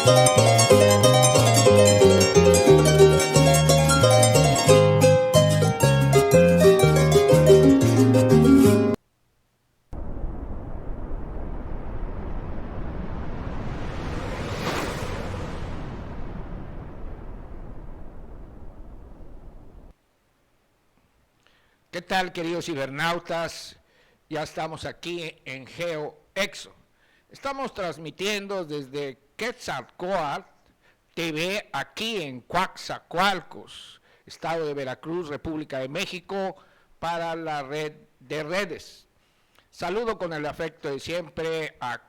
¿Qué tal, queridos cibernautas? Ya estamos aquí en GeoExo. Estamos transmitiendo desde Quetzalcóatl TV aquí en Coatzacoalcos, Estado de Veracruz, República de México, para la red de redes. Saludo con el afecto de siempre a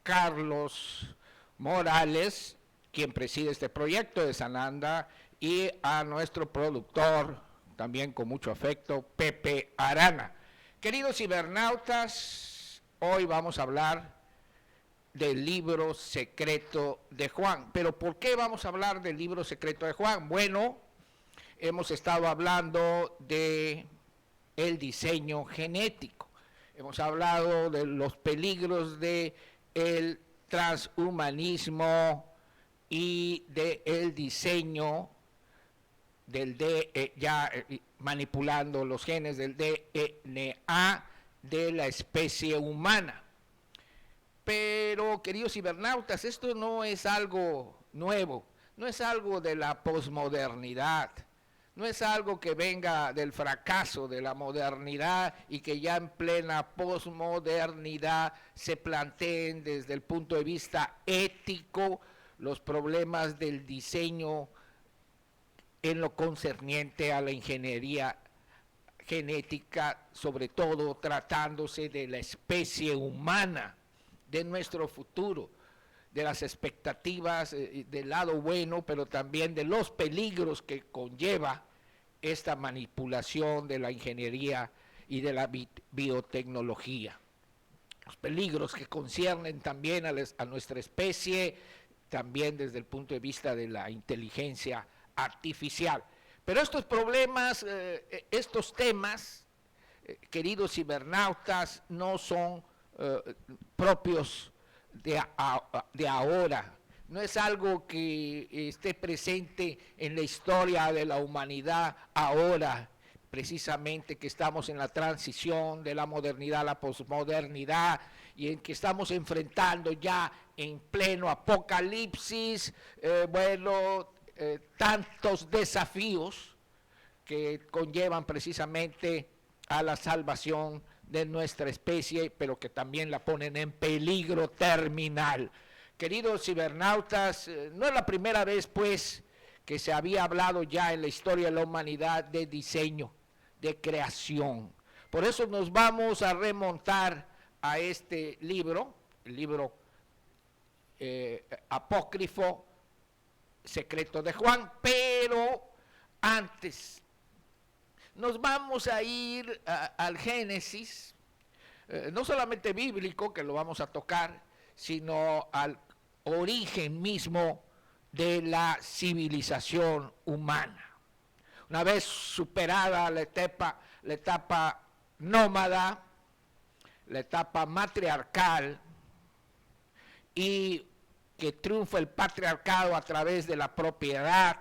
Carlos Morales, quien preside este proyecto de Sananda, y a nuestro productor, también con mucho afecto, Pepe Arana. Queridos cibernautas, hoy vamos a hablar del libro secreto de Juan. ¿Pero por qué vamos a hablar del libro secreto de Juan? Bueno, hemos estado hablando de el diseño genético. Hemos hablado de los peligros del transhumanismo y del diseño del manipulando los genes del DNA de la especie humana. Pero, queridos cibernautas, esto no es algo nuevo, no es algo de la posmodernidad, no es algo que venga del fracaso de la modernidad y que ya en plena posmodernidad se planteen desde el punto de vista ético los problemas del diseño en lo concerniente a la ingeniería genética, sobre todo tratándose de la especie humana, de nuestro futuro, de las expectativas del lado bueno, pero también de los peligros que conlleva esta manipulación de la ingeniería y de la biotecnología. Los peligros que conciernen también a nuestra especie, también desde el punto de vista de la inteligencia artificial. Pero estos problemas, estos temas, queridos cibernautas, no son propios de ahora. No es algo que esté presente en la historia de la humanidad ahora, precisamente que estamos en la transición de la modernidad a la posmodernidad y en que estamos enfrentando ya en pleno apocalipsis, tantos desafíos que conllevan precisamente a la salvación de nuestra especie, pero que también la ponen en peligro terminal. Queridos cibernautas, no es la primera vez, pues, que se había hablado ya en la historia de la humanidad de diseño, de creación. Por eso nos vamos a remontar a este libro, el libro apócrifo, secreto de Juan, pero antes nos vamos a ir al Génesis, no solamente bíblico, que lo vamos a tocar, sino al origen mismo de la civilización humana. Una vez superada la etapa nómada, la etapa matriarcal, y que triunfa el patriarcado a través de la propiedad,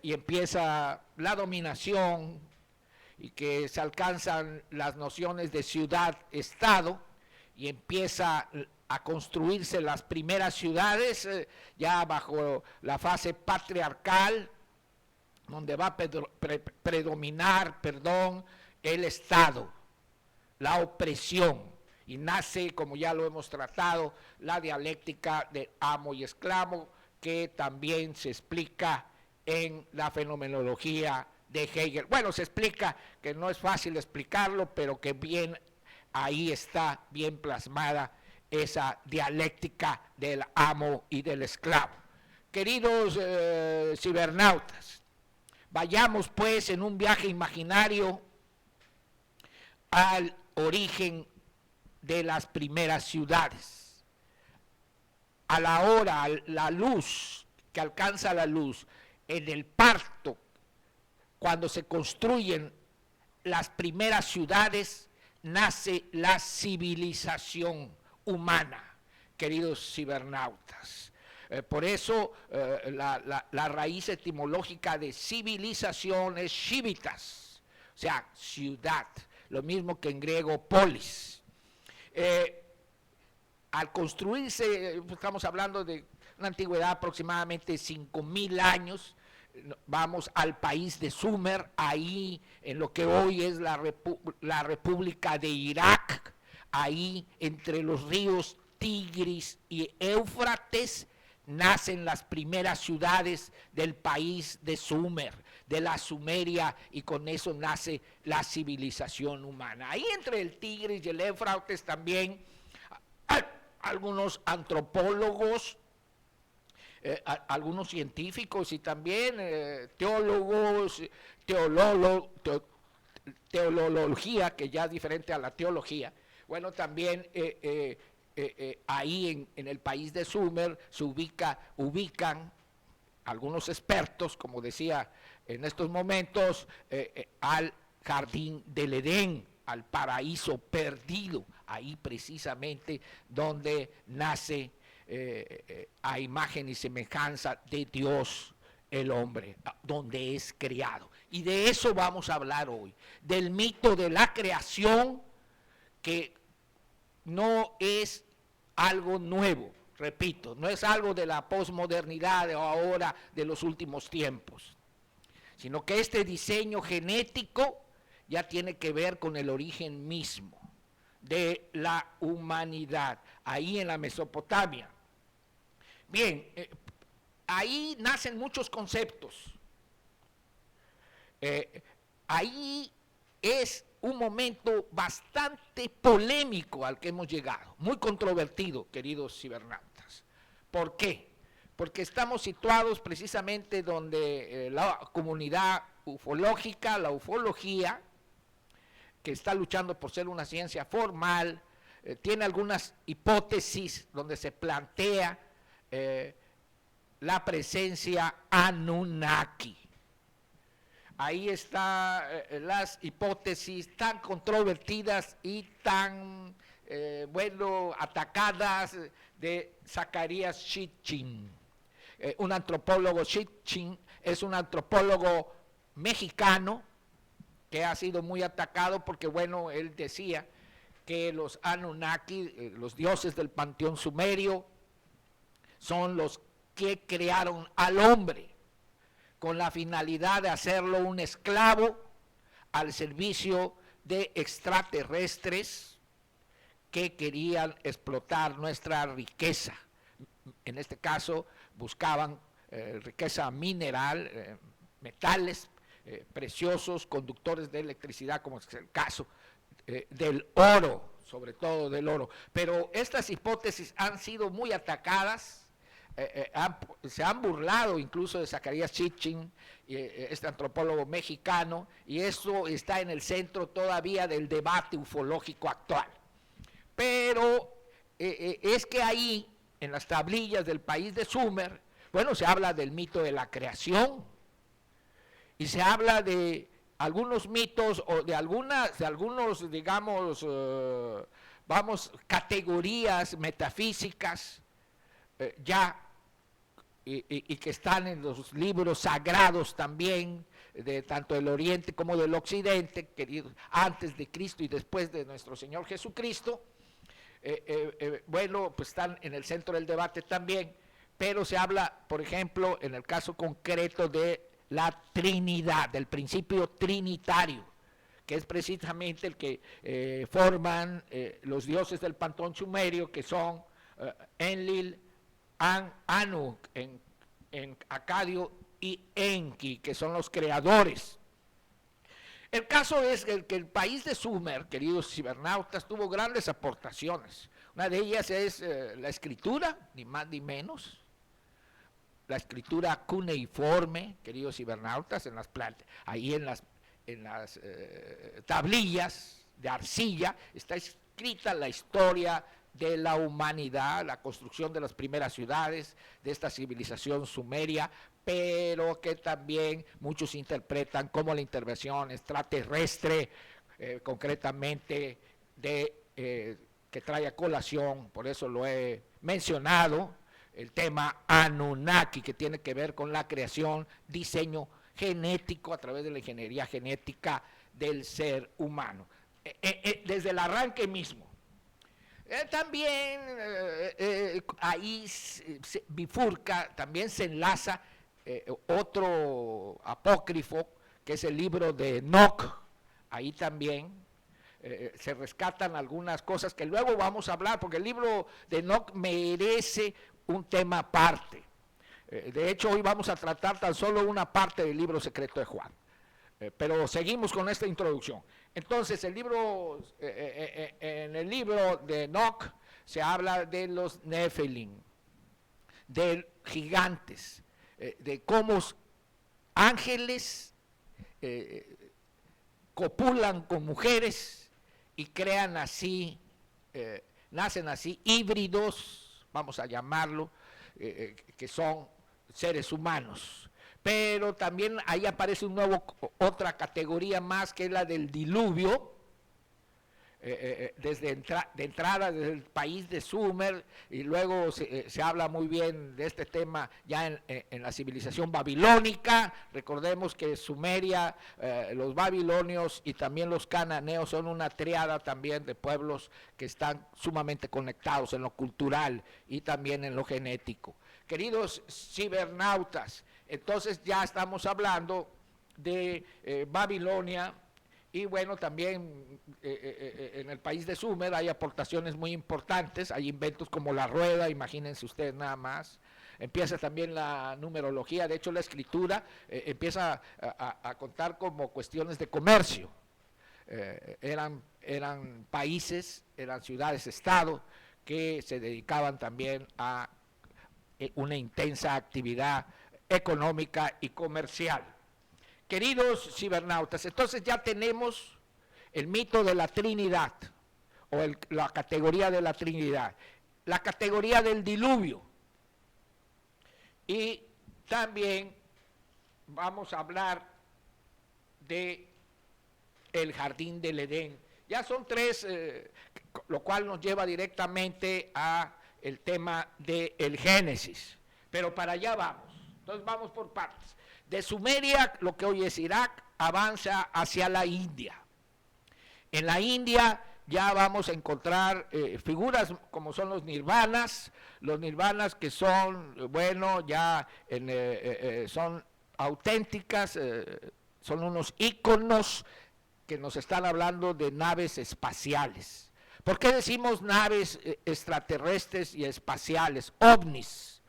y empieza la dominación, y que se alcanzan las nociones de ciudad-estado, y empieza a construirse las primeras ciudades, ya bajo la fase patriarcal, donde va a predominar el Estado, la opresión, y nace, como ya lo hemos tratado, la dialéctica de amo y esclavo, que también se explica en la fenomenología de Hegel. Bueno, se explica, que no es fácil explicarlo, pero que bien ahí está bien plasmada esa dialéctica del amo y del esclavo. Queridos cibernautas, vayamos pues en un viaje imaginario al origen de las primeras ciudades, a la hora, la luz, que alcanza la luz, en el parto, cuando se construyen las primeras ciudades, nace la civilización humana, queridos cibernautas. Por eso la raíz etimológica de civilización es civitas, o sea, ciudad, lo mismo que en griego polis. Al construirse, estamos hablando de una antigüedad aproximadamente 5.000 años, vamos al país de Sumer, ahí en lo que hoy es la República de Irak, ahí entre los ríos Tigris y Éufrates, nacen las primeras ciudades del país de Sumer, de la Sumeria, y con eso nace la civilización humana. Ahí entre el Tigris y el Éufrates también algunos antropólogos, algunos científicos y también teólogos, teología, que ya es diferente a la teología. Bueno, también ahí en el país de Sumer se ubican algunos expertos, como decía en estos momentos, al jardín del Edén, al paraíso perdido, ahí precisamente donde nace a imagen y semejanza de Dios el hombre, donde es creado. Y de eso vamos a hablar hoy, del mito de la creación, que no es algo nuevo, repito, no es algo de la posmodernidad o ahora de los últimos tiempos, sino que este diseño genético ya tiene que ver con el origen mismo de la humanidad, ahí en la Mesopotamia. Bien, ahí nacen muchos conceptos. Ahí es un momento bastante polémico al que hemos llegado, muy controvertido, queridos cibernautas. ¿Por qué? Porque estamos situados precisamente donde la comunidad ufológica, la ufología, que está luchando por ser una ciencia formal, tiene algunas hipótesis donde se plantea la presencia Anunnaki. Ahí están las hipótesis tan controvertidas y tan, atacadas de Zacarías Sitchin. Un antropólogo, Sitchin es un antropólogo mexicano que ha sido muy atacado porque, él decía que los Anunnaki, los dioses del panteón sumerio, son los que crearon al hombre con la finalidad de hacerlo un esclavo al servicio de extraterrestres que querían explotar nuestra riqueza. En este caso buscaban riqueza mineral, metales preciosos, conductores de electricidad, como es el caso del oro, sobre todo del oro. Pero estas hipótesis han sido muy atacadas. Se han burlado incluso de Zacarías Sitchin, este antropólogo mexicano, y eso está en el centro todavía del debate ufológico actual. Pero es que ahí, en las tablillas del país de Sumer, se habla del mito de la creación, y se habla de algunos mitos o de algunos, digamos, categorías metafísicas, y que están en los libros sagrados también, de tanto del Oriente como del Occidente, queridos, antes de Cristo y después de nuestro Señor Jesucristo, pues están en el centro del debate también, pero se habla, por ejemplo, en el caso concreto de la Trinidad, del principio trinitario, que es precisamente el que forman los dioses del panteón sumerio, que son Enlil, Anu en acadio y Enki, que son los creadores. El caso es que el país de Sumer, queridos cibernautas, tuvo grandes aportaciones. Una de ellas es la escritura, ni más ni menos. La escritura cuneiforme, queridos cibernautas, ahí en las tablillas de arcilla está escrita la historia de la humanidad, la construcción de las primeras ciudades de esta civilización sumeria, pero que también muchos interpretan como la intervención extraterrestre, concretamente que trae a colación, por eso lo he mencionado, el tema Anunnaki, que tiene que ver con la creación, diseño genético a través de la ingeniería genética del ser humano, desde el arranque mismo. También ahí se bifurca, también se enlaza otro apócrifo, que es el libro de Enoch. Ahí también se rescatan algunas cosas que luego vamos a hablar, porque el libro de Enoch merece un tema aparte. De hecho, hoy vamos a tratar tan solo una parte del libro secreto de Juan. Pero seguimos con esta introducción. Entonces, en el libro de Enoch se habla de los Nefilim, de gigantes, de cómo ángeles copulan con mujeres y crean así, nacen así híbridos, vamos a llamarlo, que son seres humanos. Pero también ahí aparece otra categoría más, que es la del diluvio, de entrada desde el país de Sumer, y luego se habla muy bien de este tema ya en la civilización babilónica. Recordemos que Sumeria, los babilonios y también los cananeos son una triada también de pueblos que están sumamente conectados en lo cultural y también en lo genético. Queridos cibernautas, entonces ya estamos hablando de Babilonia, y bueno, también en el país de Sumer hay aportaciones muy importantes, hay inventos como la rueda, imagínense ustedes nada más. Empieza también la numerología, de hecho la escritura empieza a contar como cuestiones de comercio. Eran países, eran ciudades-estado que se dedicaban también a una intensa actividad económica y comercial. Queridos cibernautas, entonces ya tenemos el mito de la Trinidad, o la categoría de la Trinidad, la categoría del diluvio, y también vamos a hablar de el jardín del Edén. Ya son tres, lo cual nos lleva directamente a el tema del Génesis, pero para allá vamos. Entonces vamos por partes. De Sumeria, lo que hoy es Irak, avanza hacia la India. En la India ya vamos a encontrar figuras como son los nirvanas que son, bueno, ya son auténticas, son unos íconos que nos están hablando de naves espaciales. ¿Por qué decimos naves extraterrestres y espaciales? OVNIs,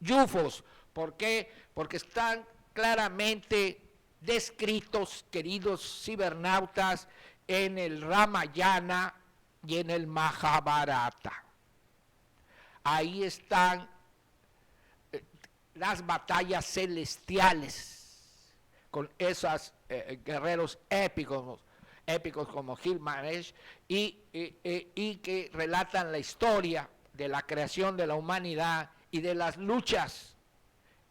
UFOs. ¿Por qué? Porque están claramente descritos, queridos cibernautas, en el Ramayana y en el Mahabharata. Ahí están las batallas celestiales con esos guerreros épicos como Gilgamesh, y que relatan la historia de la creación de la humanidad y de las luchas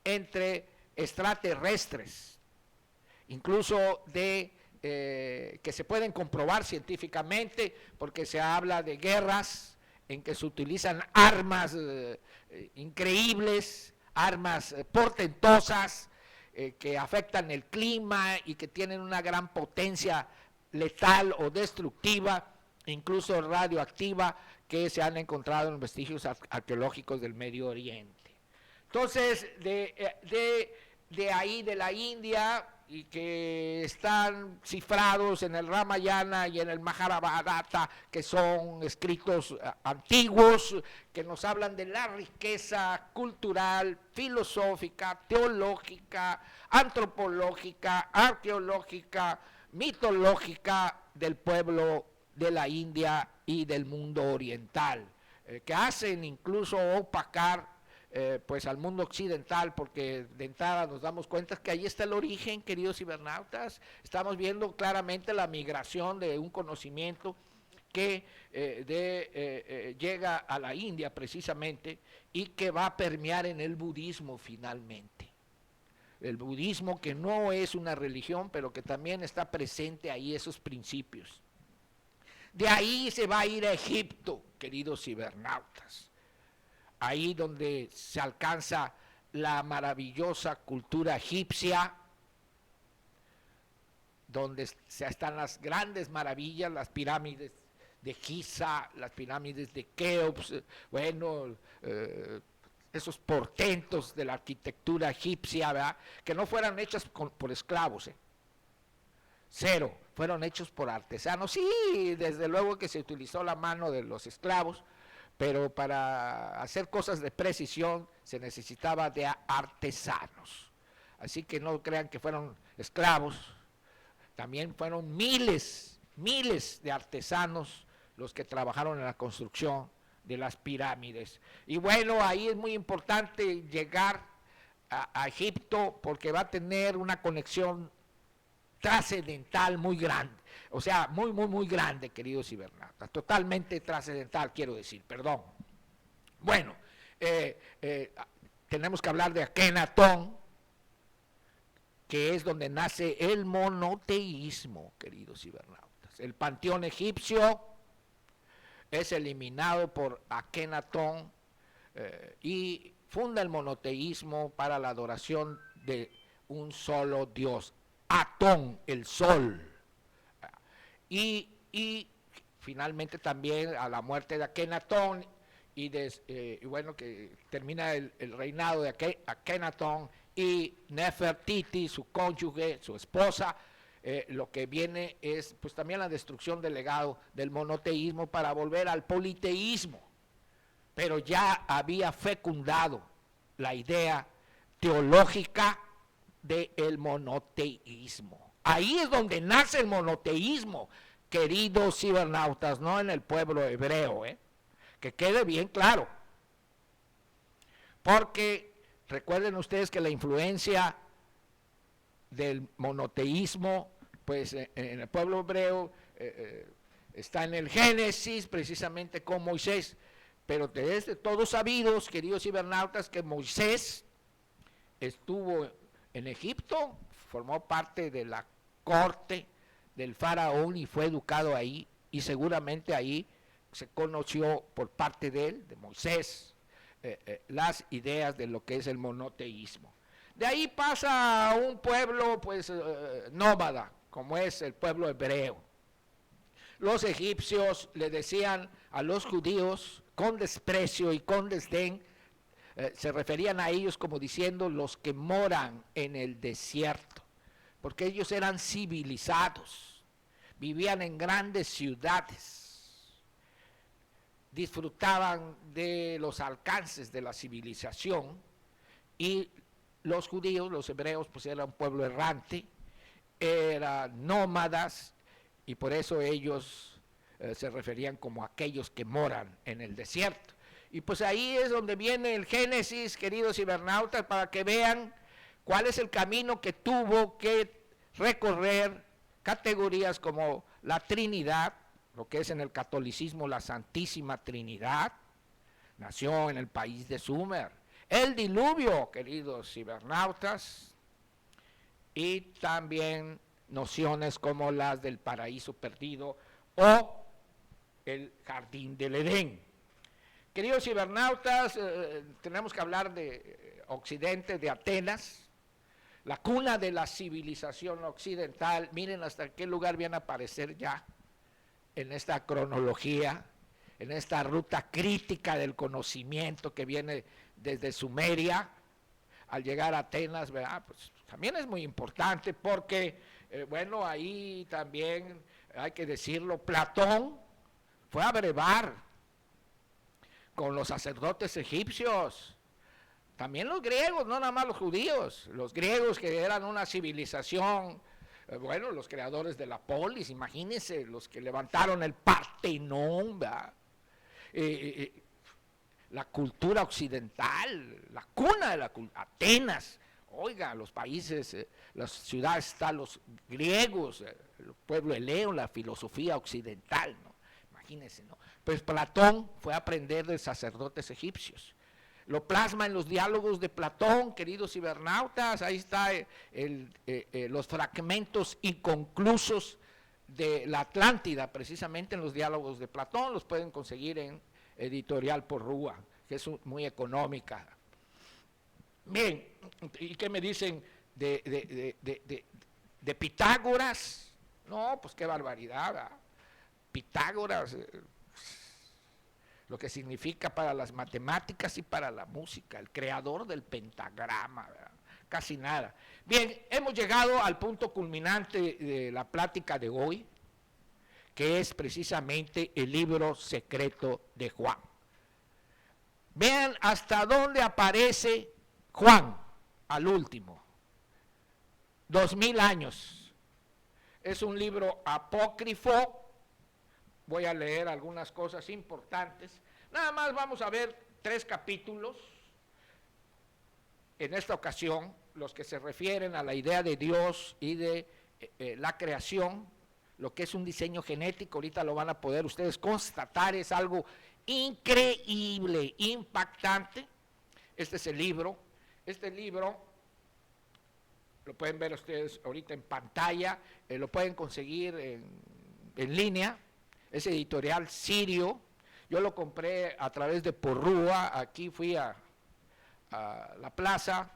entre extraterrestres, incluso que se pueden comprobar científicamente, porque se habla de guerras en que se utilizan armas increíbles, armas portentosas, que afectan el clima y que tienen una gran potencia letal o destructiva, incluso radioactiva, que se han encontrado en los vestigios arqueológicos del Medio Oriente. Entonces, de ahí, de la India, y que están cifrados en el Ramayana y en el Mahabharata, que son escritos antiguos, que nos hablan de la riqueza cultural, filosófica, teológica, antropológica, arqueológica, mitológica del pueblo de la India y del mundo oriental, que hacen incluso opacar pues al mundo occidental, porque de entrada nos damos cuenta que ahí está el origen, queridos cibernautas. Estamos viendo claramente la migración de un conocimiento que llega a la India precisamente, y que va a permear en el budismo finalmente. El budismo, que no es una religión, pero que también está presente ahí esos principios. De ahí se va a ir a Egipto, queridos cibernautas. ahí donde se alcanza la maravillosa cultura egipcia, donde están las grandes maravillas, las pirámides de Giza, las pirámides de Keops, bueno, esos portentos de la arquitectura egipcia, ¿verdad? Que no fueran hechas por esclavos, cero, fueron hechos por artesanos. Sí, desde luego que se utilizó la mano de los esclavos, pero para hacer cosas de precisión se necesitaba de artesanos. Así que no crean que fueron esclavos, también fueron miles de artesanos los que trabajaron en la construcción de las pirámides. Y bueno, ahí es muy importante llegar a Egipto porque va a tener una conexión trascendental muy grande, o sea, muy grande, queridos cibernautas, totalmente trascendental, quiero decir, perdón. Bueno, tenemos que hablar de Akenatón, que es donde nace el monoteísmo, queridos cibernautas. El panteón egipcio es eliminado por Akenatón y funda el monoteísmo para la adoración de un solo Dios, Atón, el sol. Y finalmente también a la muerte de Akenatón y bueno, que termina el reinado de Akenatón y Nefertiti, su cónyuge, su esposa, lo que viene es pues también la destrucción del legado del monoteísmo para volver al politeísmo, pero ya había fecundado la idea teológica del monoteísmo. Ahí es donde nace el monoteísmo, queridos cibernautas, no en el pueblo hebreo, que quede bien claro, porque recuerden ustedes que la influencia del monoteísmo, pues en el pueblo hebreo está en el Génesis, precisamente con Moisés, pero desde todos sabidos, queridos cibernautas, que Moisés estuvo en Egipto, formó parte de la corte del faraón y fue educado ahí, y seguramente ahí se conoció por parte de él, de Moisés, las ideas de lo que es el monoteísmo. De ahí pasa a un pueblo pues nómada, como es el pueblo hebreo. Los egipcios le decían a los judíos con desprecio y con desdén, se referían a ellos como diciendo los que moran en el desierto, porque ellos eran civilizados, vivían en grandes ciudades, disfrutaban de los alcances de la civilización, y los judíos, los hebreos, pues eran un pueblo errante, eran nómadas, y por eso ellos se referían como aquellos que moran en el desierto. Y pues ahí es donde viene el Génesis, queridos cibernautas, para que vean cuál es el camino que tuvo que recorrer categorías como la Trinidad, lo que es en el catolicismo la Santísima Trinidad, nació en el país de Sumer, el diluvio, queridos cibernautas, y también nociones como las del paraíso perdido o el jardín del Edén. Queridos cibernautas, tenemos que hablar de Occidente, de Atenas, la cuna de la civilización occidental. Miren hasta qué lugar viene a aparecer ya en esta cronología, en esta ruta crítica del conocimiento que viene desde Sumeria, al llegar a Atenas, ¿verdad? Pues también es muy importante porque, bueno, ahí también hay que decirlo, Platón fue a brevar con los sacerdotes egipcios, también los griegos, no nada más los judíos, los griegos que eran una civilización, bueno, los creadores de la polis, imagínense, los que levantaron el Partenón, ¿verdad? La cultura occidental, la cuna de la cultura, Atenas, oiga, los países, las ciudades están los griegos, el pueblo heleno, la filosofía occidental, ¿no? Imagínense, ¿no? Pues Platón fue a aprender de sacerdotes egipcios. Lo plasma en los diálogos de Platón, queridos cibernautas, ahí está los fragmentos inconclusos de la Atlántida, precisamente en los diálogos de Platón, los pueden conseguir en Editorial Porrúa, que es muy económica. Bien, ¿y qué me dicen de Pitágoras? No, pues qué barbaridad, ¿verdad? Pitágoras, lo que significa para las matemáticas y para la música, el creador del pentagrama, ¿verdad? Casi nada. Bien, hemos llegado al punto culminante de la plática de hoy, que es precisamente el libro secreto de Juan. Vean hasta dónde aparece Juan al último. 2000 años. Es un libro apócrifo. Voy a leer algunas cosas importantes. Nada más vamos a ver 3 capítulos. En esta ocasión, los que se refieren a la idea de Dios y de la creación, lo que es un diseño genético, ahorita lo van a poder ustedes constatar, es algo increíble, impactante. Este es el libro. Este libro lo pueden ver ustedes ahorita en pantalla, lo pueden conseguir en línea. Es editorial Sirio. Yo lo compré a través de Porrúa. Aquí fui a la plaza,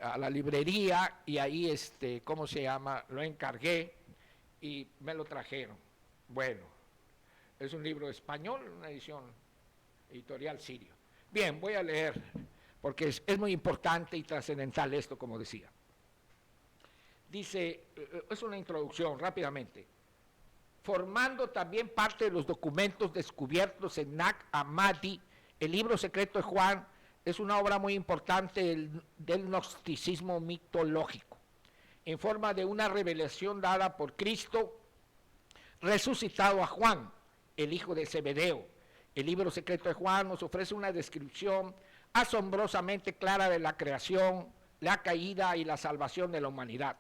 a la librería, y ahí, ¿cómo se llama? Lo encargué y me lo trajeron. Bueno, es un libro español, una edición editorial Sirio. Bien, voy a leer, porque es muy importante y trascendental esto, como decía. Dice, es una introducción rápidamente. Formando también parte de los documentos descubiertos en Nag Hammadi, el libro secreto de Juan es una obra muy importante del gnosticismo mitológico, en forma de una revelación dada por Cristo resucitado a Juan, el hijo de Zebedeo. El libro secreto de Juan nos ofrece una descripción asombrosamente clara de la creación, la caída y la salvación de la humanidad.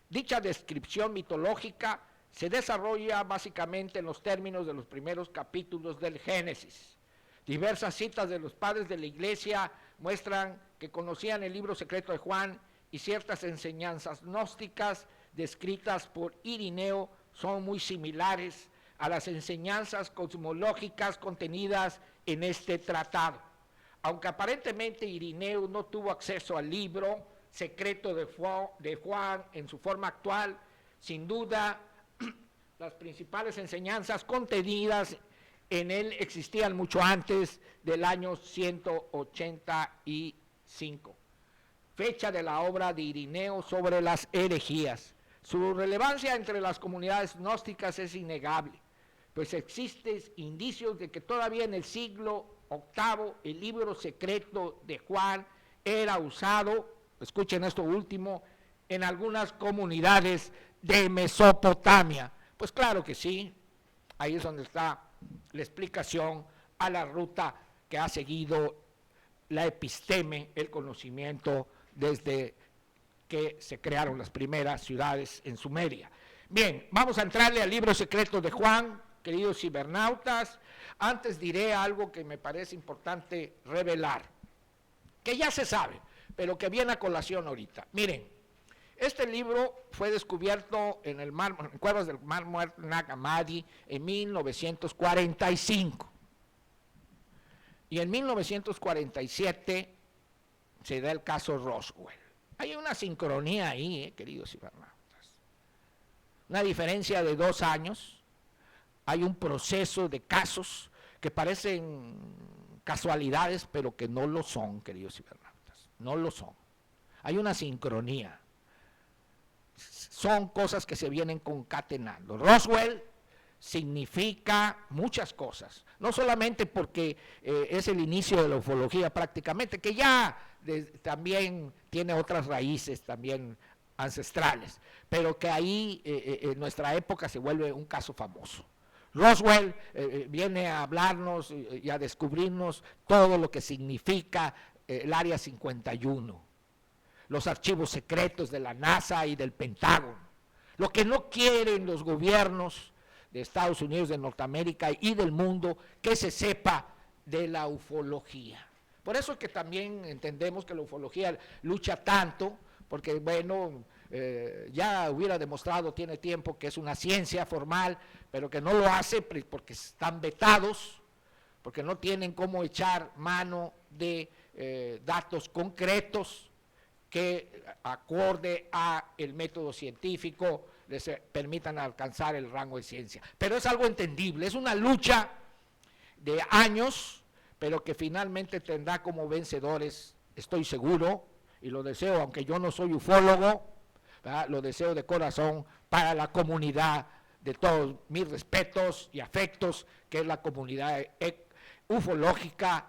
Dicha descripción mitológica se desarrolla básicamente en los términos de los primeros capítulos del Génesis. Diversas citas de los padres de la Iglesia muestran que conocían el libro secreto de Juan, y ciertas enseñanzas gnósticas descritas por Irineo son muy similares a las enseñanzas cosmológicas contenidas en este tratado. Aunque aparentemente Irineo no tuvo acceso al libro secreto de Juan en su forma actual, sin duda las principales enseñanzas contenidas en él existían mucho antes del año 185, fecha de la obra de Irineo sobre las herejías. Su relevancia entre las comunidades gnósticas es innegable, pues existen indicios de que todavía en el siglo VIII el libro secreto de Juan era usado, escuchen esto último, en algunas comunidades de Mesopotamia. Pues claro que sí, ahí es donde está la explicación a la ruta que ha seguido la episteme, el conocimiento, desde que se crearon las primeras ciudades en Sumeria. Bien, vamos a entrarle al libro secreto de Juan, queridos cibernautas. Antes diré algo que me parece importante revelar, que ya se sabe, pero que viene a colación ahorita. Miren, este libro fue descubierto en cuevas del Mar Muerto, Nag Hammadi, en 1945. Y en 1947 se da el caso Roswell. Hay una sincronía ahí, queridos cibernautas. Una diferencia de 2 años. Hay un proceso de casos que parecen casualidades, pero que no lo son, queridos cibernautas. No lo son. Hay una sincronía. Son cosas que se vienen concatenando. Roswell significa muchas cosas, no solamente porque es el inicio de la ufología prácticamente, que ya también tiene otras raíces también ancestrales, pero que ahí en nuestra época se vuelve un caso famoso. Roswell viene a hablarnos y a descubrirnos todo lo que significa el Área 51. Los archivos secretos de la NASA y del Pentágono, lo que no quieren los gobiernos de Estados Unidos, de Norteamérica y del mundo, que se sepa de la ufología. Por eso es que también entendemos que la ufología lucha tanto, porque bueno, ya hubiera demostrado, tiene tiempo, que es una ciencia formal, pero que no lo hace porque están vetados porque no tienen cómo echar mano de datos concretos que acorde a el método científico les permitan alcanzar el rango de ciencia. Pero es algo entendible, es una lucha de años, pero que finalmente tendrá como vencedores, estoy seguro, y lo deseo, aunque yo no soy ufólogo, ¿verdad? Lo deseo de corazón para la comunidad, de todos mis respetos y afectos, que es la comunidad ufológica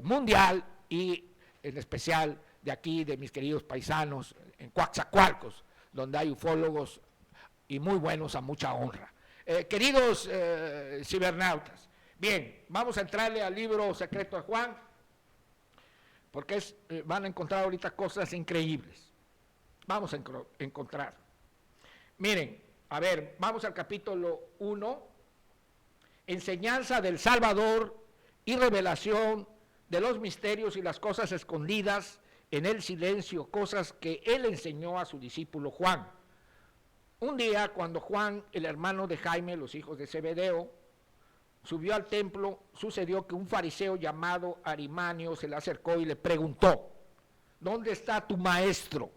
mundial, y en especial de aquí, de mis queridos paisanos, en Coatzacoalcos, donde hay ufólogos y muy buenos a mucha honra. Queridos cibernautas, bien, vamos a entrarle al libro secreto de Juan, porque van a encontrar ahorita cosas increíbles. Vamos a encontrar. Miren, a ver, vamos al capítulo 1, enseñanza del Salvador y revelación de los misterios y las cosas escondidas en el silencio, cosas que él enseñó a su discípulo Juan. Un día, cuando Juan, el hermano de Jaime, los hijos de Zebedeo, subió al templo, sucedió que un fariseo llamado Arimanio se le acercó y le preguntó: ¿dónde está tu maestro,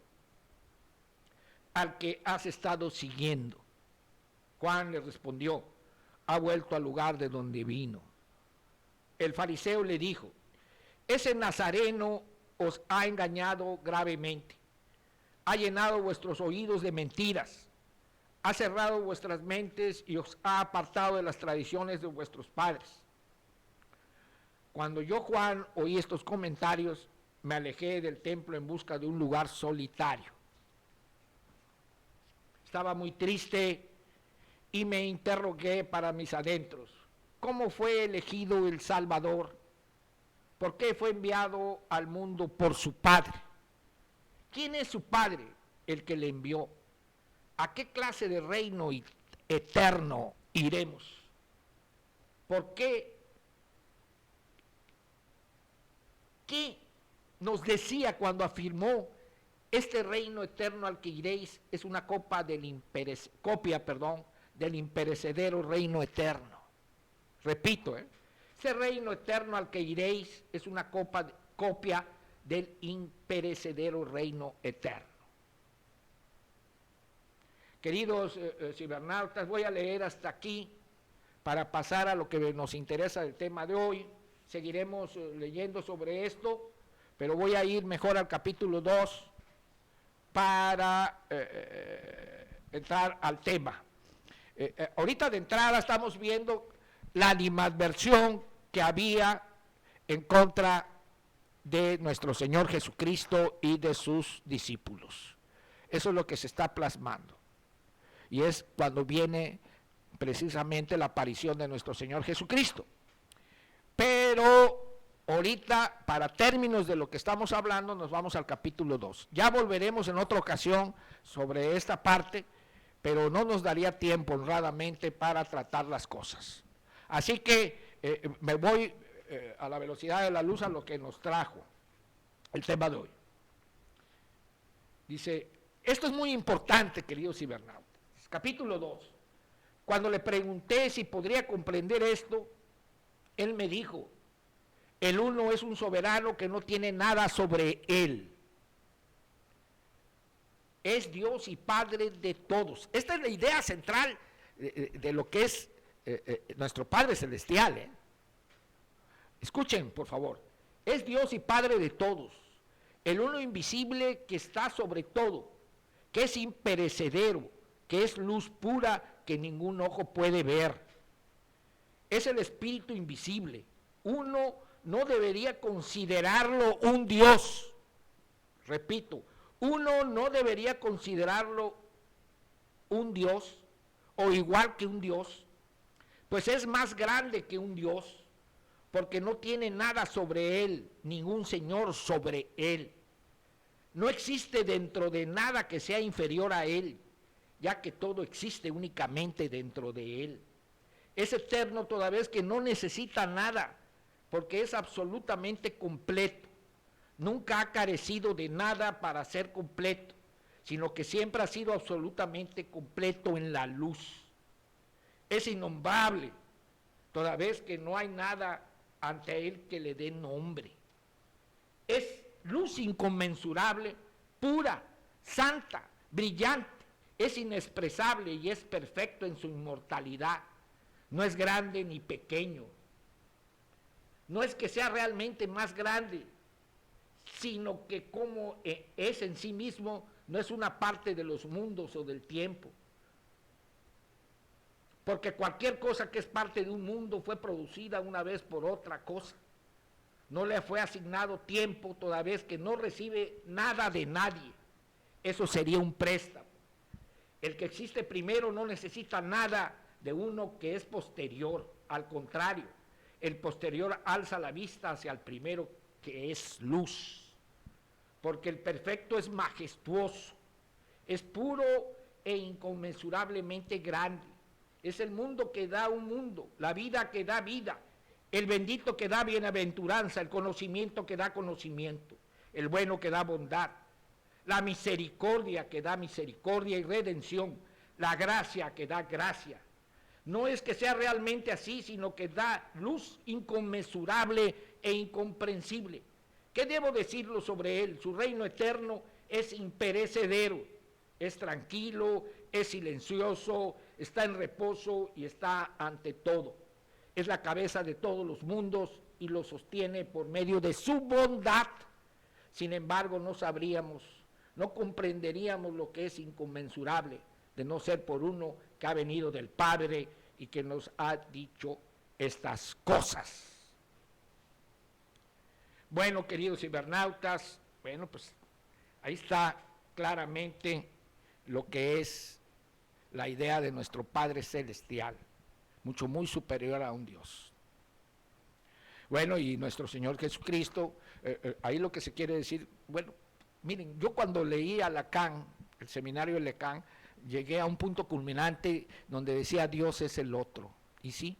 al que has estado siguiendo? Juan le respondió: ha vuelto al lugar de donde vino. El fariseo le dijo: ese nazareno os ha engañado gravemente, ha llenado vuestros oídos de mentiras, ha cerrado vuestras mentes y os ha apartado de las tradiciones de vuestros padres. Cuando yo, Juan, oí estos comentarios, me alejé del templo en busca de un lugar solitario. Estaba muy triste y me interrogué para mis adentros: ¿cómo fue elegido el Salvador? ¿Por qué fue enviado al mundo por su Padre? ¿Quién es su Padre, el que le envió? ¿A qué clase de reino eterno iremos? ¿Por qué? ¿Qué nos decía cuando afirmó: este reino eterno al que iréis es una copia del imperecedero reino eterno? Repito, ese reino eterno al que iréis es una copia del imperecedero reino eterno. Queridos cibernautas, voy a leer hasta aquí para pasar a lo que nos interesa del tema de hoy. Seguiremos leyendo sobre esto, pero voy a ir mejor al capítulo 2 para entrar al tema. Ahorita de entrada estamos viendo la animadversión que había en contra de nuestro Señor Jesucristo y de sus discípulos. Eso es lo que se está plasmando. Y es cuando viene precisamente la aparición de nuestro Señor Jesucristo. Pero ahorita, para términos de lo que estamos hablando, nos vamos al capítulo 2. Ya volveremos en otra ocasión sobre esta parte, pero no nos daría tiempo honradamente para tratar las cosas. Así que me voy a la velocidad de la luz a lo que nos trajo el tema de hoy. Dice, esto es muy importante, queridos cibernautas. Capítulo 2. Cuando le pregunté si podría comprender esto, él me dijo: el uno es un soberano que no tiene nada sobre él. Es Dios y Padre de todos. Esta es la idea central de lo que es nuestro Padre Celestial. Escuchen, por favor. Es Dios y Padre de todos. El uno invisible que está sobre todo, que es imperecedero, que es luz pura que ningún ojo puede ver. Es el Espíritu invisible. Uno no debería considerarlo un Dios. Repito, uno no debería considerarlo un Dios o igual que un Dios, pues es más grande que un Dios, porque no tiene nada sobre él, ningún señor sobre él. No existe dentro de nada que sea inferior a él, ya que todo existe únicamente dentro de él. Es eterno toda vez que no necesita nada, porque es absolutamente completo. Nunca ha carecido de nada para ser completo, sino que siempre ha sido absolutamente completo en la luz. Es innombrable, toda vez que no hay nada ante Él que le dé nombre. Es luz inconmensurable, pura, santa, brillante, es inexpresable y es perfecto en su inmortalidad. No es grande ni pequeño. No es que sea realmente más grande, sino que como es en sí mismo, no es una parte de los mundos o del tiempo. Porque cualquier cosa que es parte de un mundo fue producida una vez por otra cosa. No le fue asignado tiempo toda vez que no recibe nada de nadie. Eso sería un préstamo. El que existe primero no necesita nada de uno que es posterior. Al contrario, el posterior alza la vista hacia el primero, que es luz. Porque el perfecto es majestuoso, es puro e inconmensurablemente grande. Es el mundo que da un mundo, la vida que da vida, el bendito que da bienaventuranza, el conocimiento que da conocimiento, el bueno que da bondad, la misericordia que da misericordia y redención, la gracia que da gracia. No es que sea realmente así, sino que da luz inconmensurable e incomprensible. ¿Qué debo decirlo sobre él? Su reino eterno es imperecedero, es tranquilo, es silencioso, está en reposo y está ante todo. Es la cabeza de todos los mundos y lo sostiene por medio de su bondad. Sin embargo, no sabríamos, no comprenderíamos lo que es inconmensurable, de no ser por uno que ha venido del Padre y que nos ha dicho estas cosas. Bueno, queridos cibernautas, bueno, pues ahí está claramente lo que es la idea de nuestro Padre Celestial, mucho muy superior a un Dios. Bueno, y nuestro Señor Jesucristo, ahí lo que se quiere decir, bueno, miren, yo cuando leí a Lacan, el seminario de Lacan, llegué a un punto culminante donde decía Dios es el otro, y sí,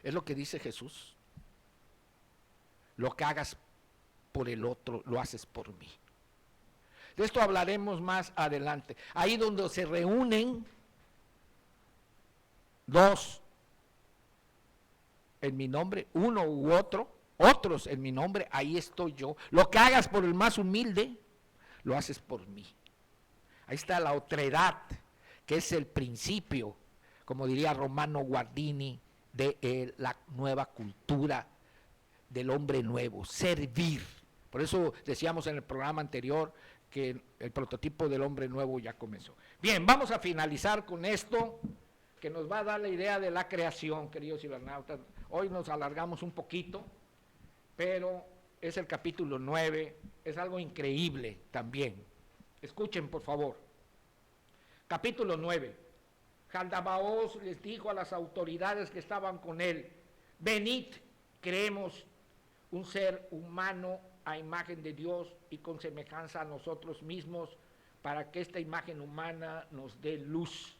es lo que dice Jesús. Lo que hagas por el otro, lo haces por mí. De esto hablaremos más adelante. Ahí donde se reúnen dos en mi nombre, uno u otro, otros en mi nombre, ahí estoy yo. Lo que hagas por el más humilde, lo haces por mí. Ahí está la otredad, que es el principio, como diría Romano Guardini, de la nueva cultura del hombre nuevo, servir. Por eso decíamos en el programa anterior que el prototipo del hombre nuevo ya comenzó. Bien, vamos a finalizar con esto, que nos va a dar la idea de la creación, queridos cibernautas. Hoy nos alargamos un poquito, pero es el capítulo 9, es algo increíble también. Escuchen, por favor. Capítulo 9. Jaldabaoth les dijo a las autoridades que estaban con él: venid, creemos un ser humano a imagen de Dios y con semejanza a nosotros mismos, para que esta imagen humana nos dé luz.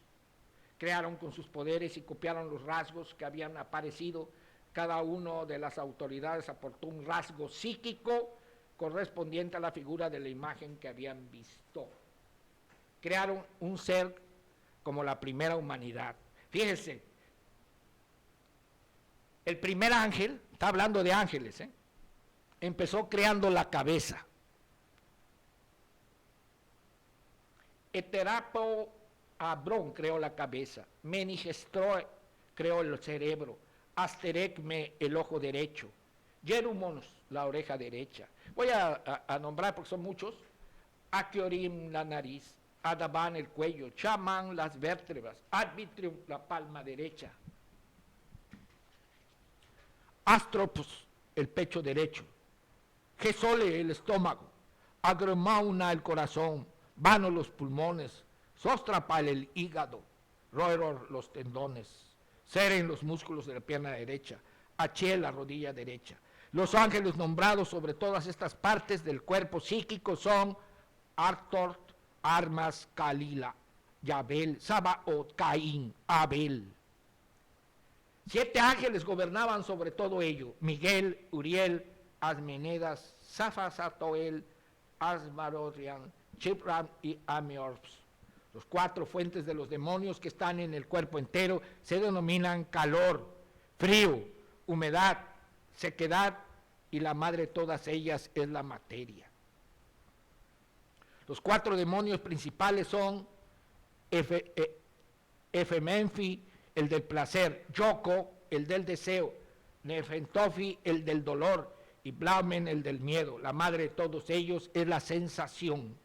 Crearon con sus poderes y copiaron los rasgos que habían aparecido. Cada uno de las autoridades aportó un rasgo psíquico correspondiente a la figura de la imagen que habían visto. Crearon un ser como la primera humanidad. Fíjense, el primer ángel, está hablando de ángeles, empezó creando la cabeza. Eterapo Abrón creó la cabeza, Menigestroe creó el cerebro, Asterecme el ojo derecho, Jerumons la oreja derecha. Voy a nombrar porque son muchos. Akiorim la nariz, Adaban el cuello, Chaman las vértebras, Advitrium la palma derecha, Astropus el pecho derecho, Gesole el estómago, Agremauna el corazón, Vano los pulmones, Sostrapal el hígado, Roeror los tendones, Seren los músculos de la pierna derecha, Achiel la rodilla derecha. Los ángeles nombrados sobre todas estas partes del cuerpo psíquico son Artort, Armas, Calila, Yabel, Sabaoth, Caín, Abel. 7 ángeles gobernaban sobre todo ello: Miguel, Uriel, Asmenedas, Safasatoel, Asmarodian, Chipram y Amiorps. Los 4 fuentes de los demonios que están en el cuerpo entero se denominan calor, frío, humedad, sequedad, y la madre de todas ellas es la materia. Los 4 demonios principales son Efemenfi, el del placer; Yoko, el del deseo; Nefentofi, el del dolor; y Blamen, el del miedo. La madre de todos ellos es la sensación.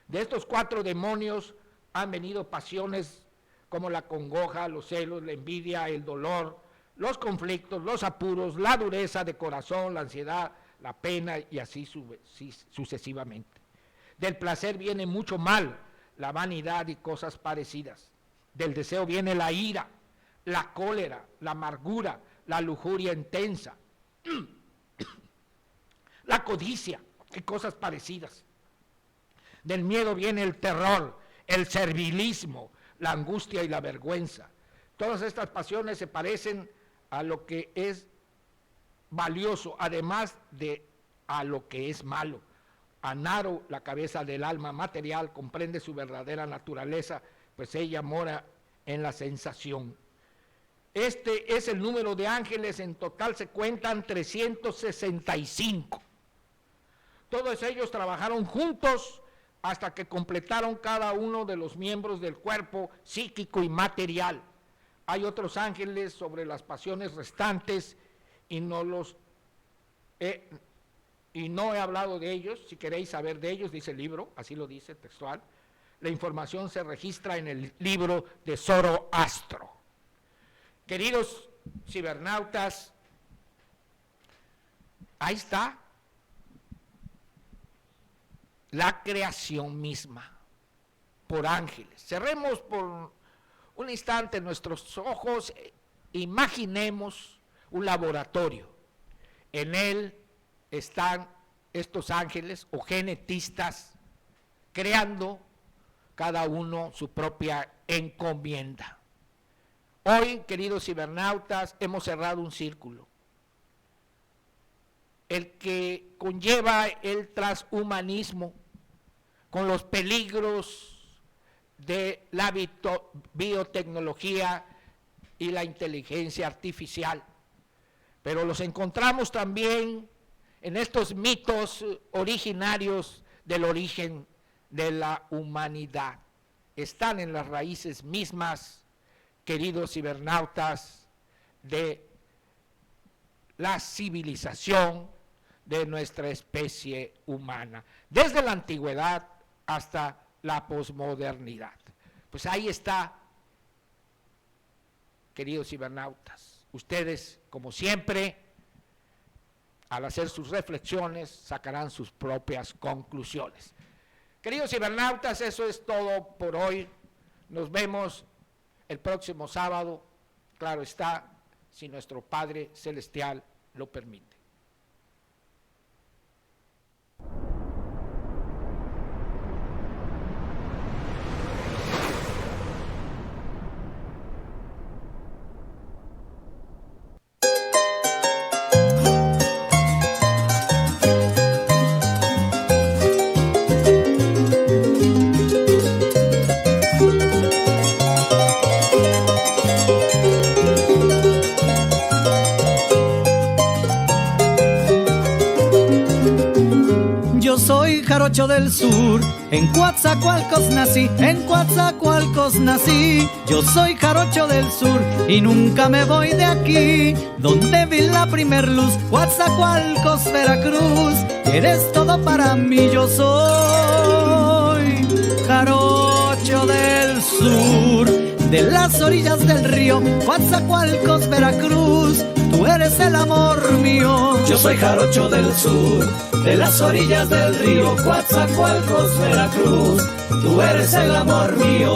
De estos 4 demonios han venido pasiones como la congoja, los celos, la envidia, el dolor, los conflictos, los apuros, la dureza de corazón, la ansiedad, la pena, y así sucesivamente. Del placer viene mucho mal, la vanidad y cosas parecidas. Del deseo viene la ira, la cólera, la amargura, la lujuria intensa, la codicia y cosas parecidas. Del miedo viene el terror, el servilismo, la angustia y la vergüenza. Todas estas pasiones se parecen a lo que es valioso, además de a lo que es malo. Anaro, la cabeza del alma material, comprende su verdadera naturaleza, pues ella mora en la sensación. Este es el número de ángeles. En total se cuentan 365. Todos ellos trabajaron juntos hasta que completaron cada uno de los miembros del cuerpo psíquico y material. Hay otros ángeles sobre las pasiones restantes y no he hablado de ellos. Si queréis saber de ellos, dice el libro, así lo dice textual. La información se registra en el libro de Zoroastro. Queridos cibernautas, ahí está la creación misma por ángeles. Cerremos por un instante nuestros ojos, imaginemos un laboratorio. En él están estos ángeles o genetistas creando cada uno su propia encomienda. Hoy, queridos cibernautas, hemos cerrado un círculo, el que conlleva el transhumanismo, con los peligros de la biotecnología y la inteligencia artificial. Pero los encontramos también en estos mitos originarios del origen de la humanidad. Están en las raíces mismas, queridos cibernautas, de la civilización de nuestra especie humana, desde la antigüedad hasta la posmodernidad. Pues ahí está, queridos cibernautas. Ustedes, como siempre, al hacer sus reflexiones, sacarán sus propias conclusiones. Queridos cibernautas, eso es todo por hoy. Nos vemos el próximo sábado, claro está, si nuestro Padre Celestial lo permite. Jarocho del sur, en Coatzacoalcos nací, en Coatzacoalcos nací. Yo soy jarocho del sur y nunca me voy de aquí. Donde vi la primer luz, Coatzacoalcos, Veracruz. Eres todo para mí, yo soy jarocho del sur. De las orillas del río, Coatzacoalcos, Veracruz. Tú eres el amor mío. Yo soy jarocho del sur, de las orillas del río, Coatzacoalcos, Veracruz. Tú eres el amor mío.